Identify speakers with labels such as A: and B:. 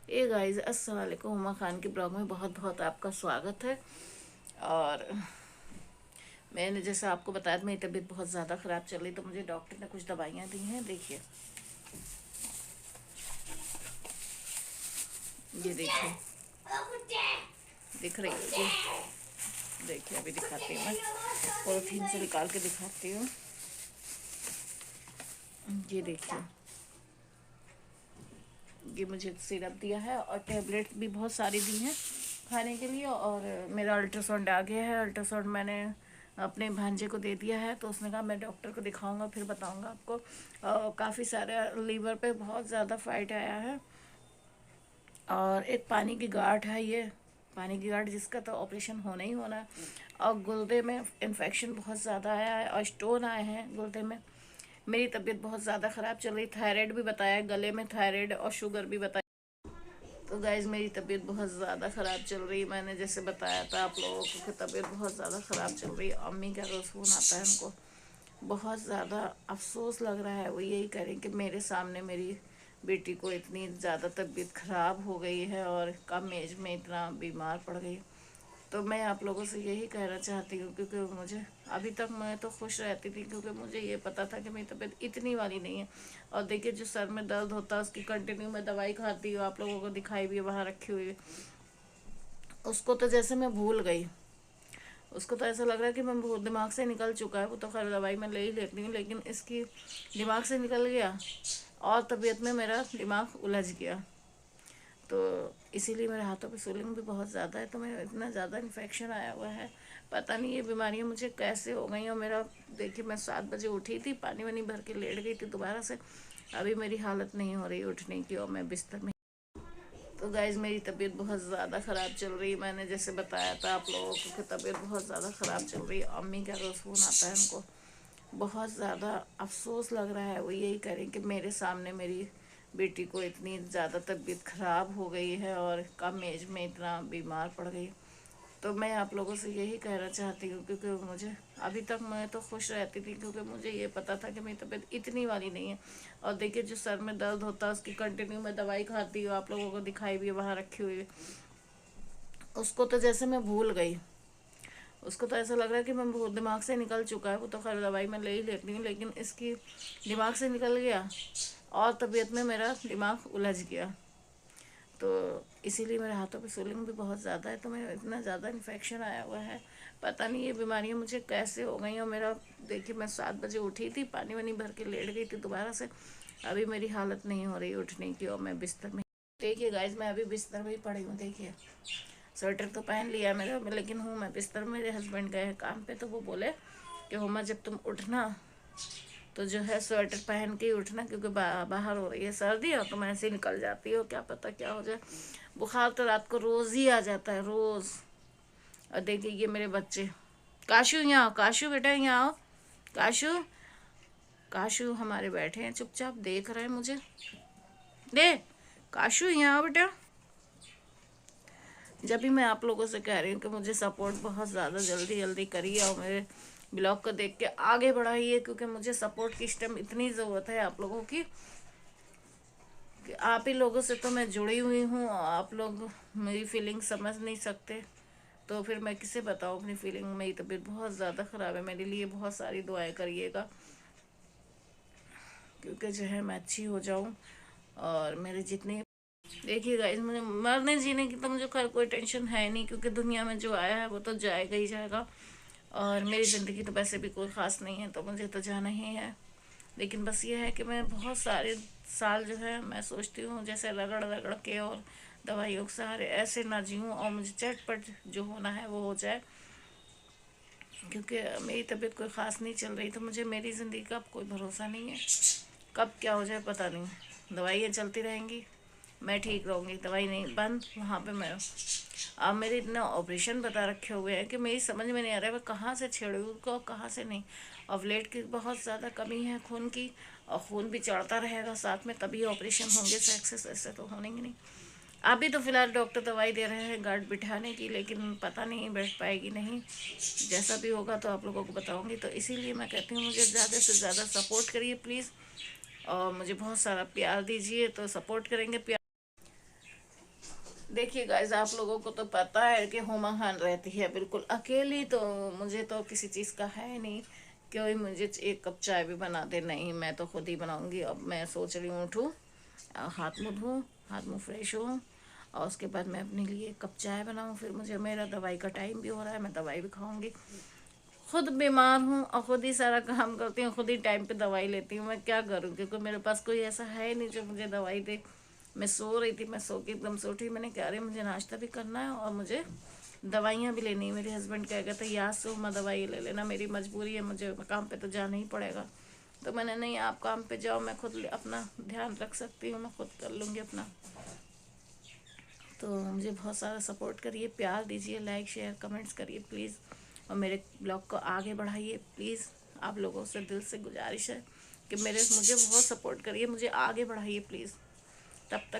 A: ए guys, अस्सलाम वालेकुम। हुमा खान के ब्लॉग में बहुत बहुत आपका स्वागत है। और मैंने जैसा आपको बताया था, मेरी तबीयत बहुत ज़्यादा ख़राब चल रही, तो मुझे डॉक्टर ने कुछ दवाइयाँ दी हैं। देखिए, ये देखिए, दिख रही है ये। देखिए, अभी दिखाती हूँ, मैं पॉलिथीन से निकाल के दिखाती हूँ। ये देखिए, ये मुझे सिरप दिया है और टेबलेट भी बहुत सारी दी हैं खाने के लिए। और मेरा अल्ट्रासाउंड आ गया है। अल्ट्रासाउंड मैंने अपने भांजे को दे दिया है, तो उसने कहा मैं डॉक्टर को दिखाऊंगा फिर बताऊंगा आपको। काफ़ी सारे लीवर पे बहुत ज़्यादा फाइट आया है। और एक पानी की गांठ है, ये पानी की गांठ जिसका तो ऑपरेशन होना ही होना है। और गुर्दे में इन्फेक्शन बहुत ज़्यादा आया है और स्टोन आए हैं गुर्दे में। मेरी तबीयत बहुत ज़्यादा ख़राब चल रही। थायराइड भी बताया, गले में थायराइड और शुगर भी बताया। तो गाइज, मेरी तबीयत बहुत ज़्यादा ख़राब चल रही है। मैंने जैसे बताया था आप लोगों को कि तबीयत बहुत ज़्यादा ख़राब चल रही है। अम्मी का रोज़ फ़ोन आता है उनको। बहुत ज़्यादा अफसोस लग रहा है। वो यही करें कि मेरे सामने मेरी बेटी को इतनी ज़्यादा तबीयत ख़राब हो गई है और कम एज में इतना बीमार पड़ गई। तो मैं आप लोगों से यही कहना चाहती हूँ, क्योंकि मुझे अभी तक मैं तो खुश रहती थी, क्योंकि मुझे ये पता था कि मेरी तबीयत इतनी वाली नहीं है। और देखिए, जो सर में दर्द होता है उसकी कंटिन्यू मैं दवाई खाती हूँ। आप लोगों को दिखाई भी है वहाँ रखी हुई है। उसको तो जैसे मैं भूल गई। उसको तो ऐसा लग रहा है कि मैं बहुत दिमाग से निकल चुका है। वो तो खैर दवाई मैं ले ही लेती हूँ, लेकिन इसकी दिमाग से निकल गया और तबीयत में मेरा दिमाग उलझ गया। तो इसीलिए मेरे हाथों पे स्वेलिंग भी बहुत ज़्यादा है। तो मेरा इतना ज़्यादा इन्फेक्शन आया हुआ है, पता नहीं ये बीमारियाँ मुझे कैसे हो गई। और मेरा देखिए, मैं 7 बजे उठी थी, पानी वानी भर के लेट गई थी दोबारा से। अभी मेरी हालत नहीं हो रही उठने की और मैं बिस्तर में। तो गाइज, मेरी तबीयत बहुत ज़्यादा ख़राब चल रही है। मैंने जैसे बताया था आप लोगों को कि तबीयत बहुत ज़्यादा ख़राब चल रही है। अम्मी का रोज़ फ़ोन आता है उनको। बहुत ज़्यादा अफसोस लग रहा है। वो यही करें कि मेरे सामने मेरी बेटी को इतनी ज़्यादा तबीयत ख़राब हो गई है और कम एज में इतना बीमार पड़ गई। तो मैं आप लोगों से यही कहना चाहती हूँ, क्योंकि मुझे अभी तक मैं तो खुश रहती थी, क्योंकि मुझे ये पता था कि मेरी तबीयत इतनी वाली नहीं है। और देखिए, जो सर में दर्द होता है उसकी कंटिन्यू मैं दवाई खाती हूँ। आप लोगों को दिखाई भी है वहाँ रखी हुई है। उसको तो जैसे मैं भूल गई। उसको तो ऐसा लग रहा है कि मैं बहुत दिमाग से निकल चुका है। वो तो खैर दवाई मैं ले ही लेती हूँ, लेकिन इसकी दिमाग से निकल गया और तबीयत में मेरा दिमाग उलझ गया। तो इसीलिए मेरे हाथों पे स्वेलिंग भी बहुत ज़्यादा है। तो मेरा इतना ज़्यादा इन्फेक्शन आया हुआ है, पता नहीं ये बीमारियाँ मुझे कैसे हो गई। और मेरा देखिए, मैं 7 बजे उठी थी, पानी वानी भर के लेट गई थी दोबारा से। अभी मेरी हालत नहीं हो रही उठने की और मैं बिस्तर में। देखिए गाइज, मैं अभी बिस्तर में ही पड़ी हूँ। देखिए, स्वेटर तो पहन लिया मेरा, लेकिन हूँ मैं बिस्तर में। मेरे हस्बैंड गए हैं काम पे, तो वो बोले कि हुमा, जब तुम उठना तो जो है स्वेटर पहन के ही उठना, क्योंकि बाहर हो रही है सर्दी और तुम ऐसे ही निकल जाती हो, क्या पता क्या हो जाए। बुखार तो रात को रोज़ ही आ जाता है, रोज़। और देखिए, ये मेरे बच्चे। काशू, यहाँ आओ, काशू बेटा यहाँ आओ। काशू, काशू हमारे बैठे हैं चुपचाप, देख रहे हैं मुझे। दे, काशू यहाँ आओ बेटा। जब भी मैं आप लोगों से कह रही हूँ कि मुझे सपोर्ट बहुत ज़्यादा जल्दी जल्दी करिए और मेरे ब्लॉग को देख के आगे बढ़ाइए, क्योंकि मुझे सपोर्ट की इस टाइम इतनी ज़रूरत है आप लोगों की, कि आप ही लोगों से तो मैं जुड़ी हुई हूँ और आप लोग मेरी फीलिंग समझ नहीं सकते। तो फिर मैं किसे बताऊँ अपनी फीलिंग। मेरी तबीयत बहुत ज़्यादा ख़राब है। मेरे लिए बहुत सारी दुआएं करिएगा, क्योंकि जो है मैं अच्छी हो जाऊँ। और मेरे जितने, देखिए गाइस, मुझे मरने जीने की तो मुझे खैर कोई टेंशन है नहीं, क्योंकि दुनिया में जो आया है वो तो जाएगा ही जाएगा। और मेरी ज़िंदगी तो वैसे भी कोई ख़ास नहीं है, तो मुझे तो जाना ही है। लेकिन बस ये है कि मैं बहुत सारे साल जो है मैं सोचती हूँ जैसे रगड़ रगड़ के और दवाइयों के सहारे ऐसे ना जीऊँ और मुझे झटपट जो होना है वो हो जाए, क्योंकि मेरी तबीयत कोई ख़ास नहीं चल रही। तो मुझे मेरी ज़िंदगी का अब कोई भरोसा नहीं है, कब क्या हो जाए पता नहीं। दवाइयाँ चलती रहेंगी, मैं ठीक रहूँगी, दवाई नहीं बंद, वहाँ पे मैं। अब मेरे इतना ऑपरेशन बता रखे हुए हैं कि मेरी समझ में नहीं आ रहा है मैं कहाँ से छेड़ूँ उनको और कहाँ से नहीं। और ब्लड की बहुत ज़्यादा कमी है, खून की। और खून भी चढ़ता रहेगा साथ में, तभी ऑपरेशन होंगे। सक्सेस ऐसे तो होने ही नहीं। अभी तो फ़िलहाल डॉक्टर दवाई दे रहे हैं गार्ड बिठाने की, लेकिन पता नहीं बैठ पाएगी नहीं। जैसा भी होगा तो आप लोगों को बताऊंगी। तो इसीलिए मैं कहती हूँ मुझे ज़्यादा से ज़्यादा सपोर्ट करिए प्लीज़, और मुझे बहुत सारा प्यार दीजिए, तो सपोर्ट करेंगे। प्यार देखिए गाइस, आप लोगों को तो पता है कि हुमा खान रहती है बिल्कुल अकेली, तो मुझे तो किसी चीज़ का है नहीं कोई मुझे एक कप चाय भी बना दे। नहीं, मैं तो खुद ही बनाऊंगी। अब मैं सोच रही हूँ उठूँ, हाथ मुँह धोऊँ, हाथ मुँह फ्रेश होऊँ, और उसके बाद मैं अपने लिए एक कप चाय बनाऊँ। फिर मुझे मेरा दवाई का टाइम भी हो रहा है, मैं दवाई भी खाऊंगी। खुद बीमार हूँ और खुद ही सारा काम करती हूँ, खुद ही टाइम पे दवाई लेती हूँ। मैं क्या करूँ, क्योंकि मेरे पास कोई ऐसा है नहीं जो मुझे दवाई दे। मैं सो रही थी, मैं सो के एकदम से उठी। मैंने कह रही मुझे नाश्ता भी करना है और मुझे दवाइयाँ भी लेनी है। मेरे हस्बैंड कह गए थे याद से मैं दवाई ले लेना, मेरी मजबूरी है, मुझे काम पे तो जाना ही पड़ेगा। तो मैंने, नहीं आप काम पे जाओ, मैं खुद अपना ध्यान रख सकती हूँ, मैं खुद कर लूँगी अपना। तो मुझे बहुत सारा सपोर्ट करिए, प्यार दीजिए, लाइक शेयर कमेंट्स करिए प्लीज़, और मेरे ब्लॉग को आगे बढ़ाइए प्लीज़। आप लोगों से दिल से गुजारिश है कि मुझे बहुत सपोर्ट करिए, मुझे आगे बढ़ाइए प्लीज़। तब तक